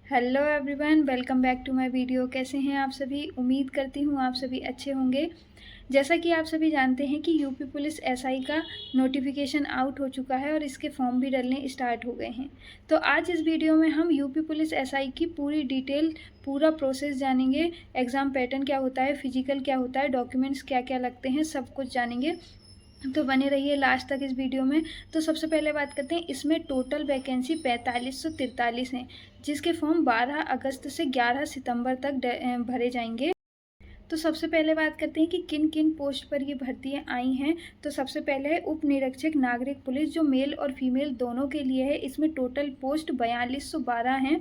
Hello everyone, welcome back to my video. कैसे हैं आप सभी? उम्मीद करती हूँ आप सभी अच्छे होंगे। जैसा कि आप सभी जानते हैं कि यूपी पुलिस एसआई का नोटिफिकेशन आउट हो चुका है और इसके फॉर्म भी डलने स्टार्ट हो गए हैं। तो आज इस वीडियो में हम यूपी पुलिस एसआई की पूरी डिटेल, पूरा प्रोसेस जानेंगे। एग्ज़ाम पैटर्न क्या होता है, फिजिकल क्या होता है, डॉक्यूमेंट्स क्या क्या लगते हैं, सब कुछ जानेंगे। तो बने रहिए लास्ट तक इस वीडियो में। तो सबसे पहले बात करते हैं, इसमें टोटल वैकेंसी 4543 हैं, जिसके फॉर्म 12 अगस्त से 11 सितंबर तक भरे जाएंगे। तो सबसे पहले बात करते हैं कि किन किन पोस्ट पर ये भर्तियां आई हैं। तो सबसे पहले है उप निरीक्षक नागरिक पुलिस, जो मेल और फीमेल दोनों के लिए है। इसमें टोटल पोस्ट 4212 हैं।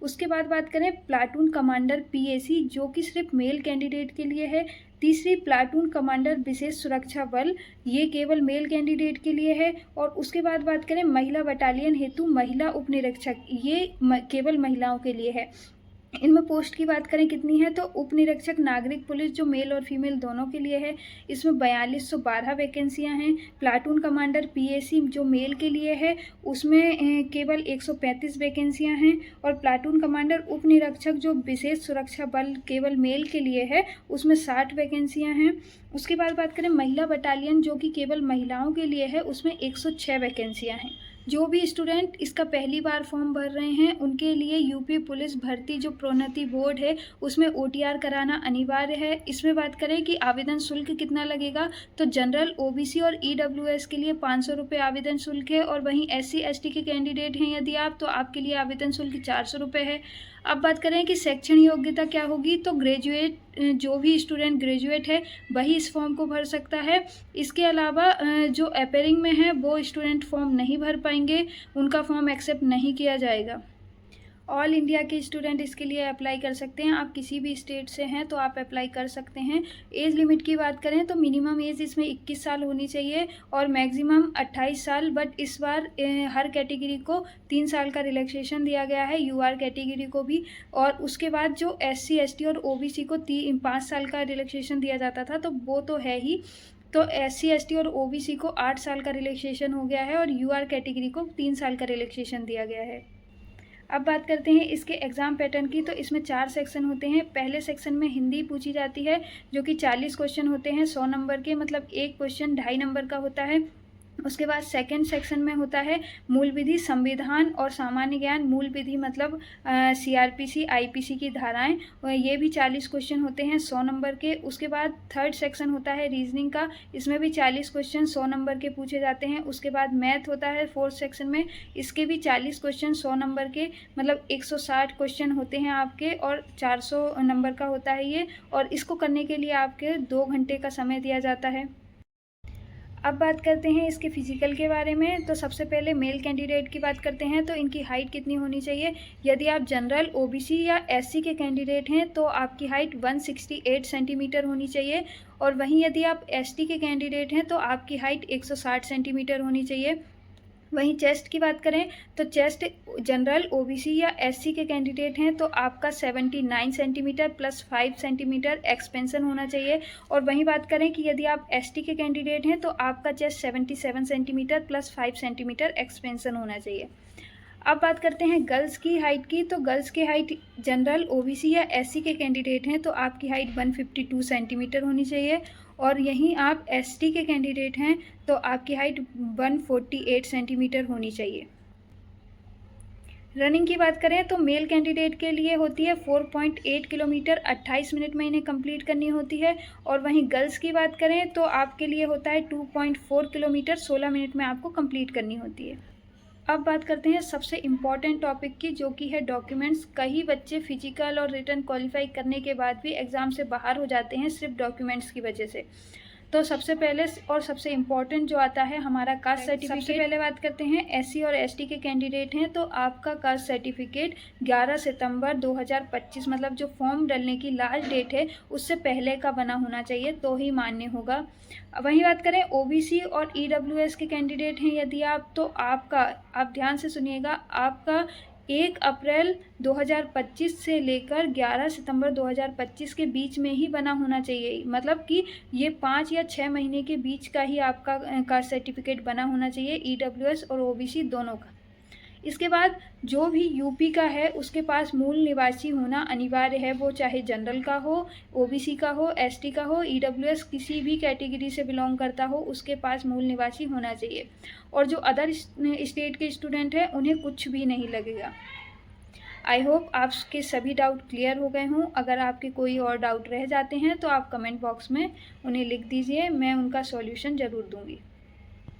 उसके बाद बात करें प्लाटून कमांडर पीएसी, जो कि सिर्फ मेल कैंडिडेट के लिए है। तीसरी प्लाटून कमांडर विशेष सुरक्षा बल, ये केवल मेल कैंडिडेट के लिए है। और उसके बाद बात करें महिला बटालियन हेतु महिला उप निरीक्षक, ये केवल महिलाओं के लिए है। इनमें पोस्ट की बात करें कितनी है, तो उप निरीक्षक नागरिक पुलिस जो मेल और फीमेल दोनों के लिए है, इसमें 4212 वैकेंसियां हैं। प्लाटून कमांडर पीएसी जो मेल के लिए है, उसमें केवल 135 वैकेंसियां हैं। और प्लाटून कमांडर उप निरीक्षक जो विशेष सुरक्षा बल केवल मेल के लिए है, उसमें 60 वैकेंसियां हैं। उसके बाद बात करें महिला बटालियन जो कि केवल महिलाओं के लिए है, उसमें 106 वैकेंसियाँ हैं। जो भी स्टूडेंट इसका पहली बार फॉर्म भर रहे हैं, उनके लिए यूपी पुलिस भर्ती जो प्रोन्नति बोर्ड है, उसमें ओटीआर कराना अनिवार्य है। इसमें बात करें कि आवेदन शुल्क कितना लगेगा, तो जनरल, ओबीसी और ईडब्ल्यूएस के लिए 500 रुपये आवेदन शुल्क है। और वहीं एससी एसटी के कैंडिडेट हैं यदि आप, तो आपके लिए आवेदन शुल्क 400 रुपये है। अब बात करें कि शैक्षणिक योग्यता क्या होगी, तो ग्रेजुएट, जो भी स्टूडेंट ग्रेजुएट है वही इस फॉर्म को भर सकता है। इसके अलावा जो अपेयरिंग में है वो स्टूडेंट फॉर्म नहीं भर पाएंगे, उनका फॉर्म एक्सेप्ट नहीं किया जाएगा। ऑल इंडिया के स्टूडेंट इसके लिए अप्लाई कर सकते हैं। आप किसी भी स्टेट से हैं तो आप अप्लाई कर सकते हैं। एज लिमिट की बात करें तो मिनिमम एज इसमें 21 साल होनी चाहिए और मैक्सिमम 28 साल। बट इस बार हर कैटेगरी को 3 साल का रिलैक्सेशन दिया गया है, यूआर कैटेगरी को भी। और उसके बाद जो एससी एसटी और ओबीसी को 5 साल का रिलैक्सेशन दिया जाता था, तो वो तो है ही। तो एससी एसटी और ओबीसी को 8 साल का रिलैक्सेशन हो गया है और यूआर कैटेगरी को 3 साल का रिलैक्सेशन दिया गया है। अब बात करते हैं इसके एग्ज़ाम पैटर्न की। तो इसमें 4 सेक्शन होते हैं। पहले सेक्शन में हिंदी पूछी जाती है, जो कि 40 क्वेश्चन होते हैं 100 नंबर के, मतलब एक क्वेश्चन 2.5 नंबर का होता है। उसके बाद सेकंड सेक्शन में होता है मूल विधि, संविधान और सामान्य ज्ञान। मूल विधि मतलब सीआरपीसी आईपीसी की धाराएं, ये भी 40 क्वेश्चन होते हैं 100 नंबर के। उसके बाद थर्ड सेक्शन होता है रीजनिंग का, इसमें भी 40 क्वेश्चन 100 नंबर के पूछे जाते हैं। उसके बाद मैथ होता है फोर्थ सेक्शन में, इसके भी 40 क्वेश्चन 100 नंबर के, मतलब 160 क्वेश्चन होते हैं आपके और 400 नंबर का होता है ये। और इसको करने के लिए आपके 2 घंटे का समय दिया जाता है। अब बात करते हैं इसके फिजिकल के बारे में। तो सबसे पहले मेल कैंडिडेट की बात करते हैं, तो इनकी हाइट कितनी होनी चाहिए। यदि आप जनरल, ओबीसी या एससी के कैंडिडेट हैं तो आपकी हाइट 168 सेंटीमीटर होनी चाहिए। और वहीं यदि आप एसटी के कैंडिडेट हैं तो आपकी हाइट 160 सेंटीमीटर होनी चाहिए। वहीं चेस्ट की बात करें तो चेस्ट जनरल, ओबीसी या एससी के कैंडिडेट हैं तो आपका 79 सेंटीमीटर प्लस 5 सेंटीमीटर एक्सपेंशन होना चाहिए। और वहीं बात करें कि यदि आप एसटी के कैंडिडेट हैं तो आपका chest 77 centimetre plus 5 centimetre expansion होना चाहिए। अब बात करते हैं गर्ल्स की हाइट की। तो गर्ल्स की हाइट जनरल, ओबीसी या एससी के कैंडिडेट हैं तो आपकी हाइट 152 सेंटीमीटर होनी चाहिए। और यहीं आप एसटी के कैंडिडेट हैं तो आपकी हाइट 148 सेंटीमीटर होनी चाहिए। रनिंग की बात करें तो मेल कैंडिडेट के लिए होती है 4.8 किलोमीटर, 28 मिनट में इन्हें कंप्लीट करनी होती है। और वहीं गर्ल्स की बात करें तो आपके लिए होता है 2.4 किलोमीटर, 16 मिनट में आपको कंप्लीट करनी होती है। अब बात करते हैं सबसे इम्पॉर्टेंट टॉपिक की, जो कि है डॉक्यूमेंट्स। कई बच्चे फिजिकल और रिटन क्वालिफाई करने के बाद भी एग्ज़ाम से बाहर हो जाते हैं सिर्फ डॉक्यूमेंट्स की वजह से। तो सबसे पहले और सबसे इम्पॉर्टेंट जो आता है हमारा कास्ट सर्टिफिकेट। सबसे पहले बात करते हैं एससी और एसटी के कैंडिडेट हैं तो आपका कास्ट सर्टिफिकेट 11 सितंबर 2025, मतलब जो फॉर्म डालने की लास्ट डेट है उससे पहले का बना होना चाहिए, तो ही मान्य होगा। वहीं बात करें ओबीसी और ईडब्ल्यूएस के कैंडिडेट हैं यदि आप, तो आपका, आप ध्यान से सुनिएगा, आपका 1 अप्रैल 2025 से लेकर 11 सितंबर 2025 के बीच में ही बना होना चाहिए। मतलब कि ये 5 या 6 महीने के बीच का ही आपका कास्ट सर्टिफिकेट बना होना चाहिए, ईडब्ल्यूएस और ओबीसी दोनों का। इसके बाद जो भी यूपी का है उसके पास मूल निवासी होना अनिवार्य है, वो चाहे जनरल का हो, ओबीसी का हो, एसटी का हो, ईडब्ल्यूएस किसी भी कैटेगरी से बिलोंग करता हो, उसके पास मूल निवासी होना चाहिए। और जो अदर स्टेट के स्टूडेंट हैं उन्हें कुछ भी नहीं लगेगा। आई होप आपके सभी डाउट क्लियर हो गए हों। अगर आपके कोई और डाउट रह जाते हैं तो आप कमेंट बॉक्स में उन्हें लिख दीजिए, मैं उनका सॉल्यूशन ज़रूर दूंगी।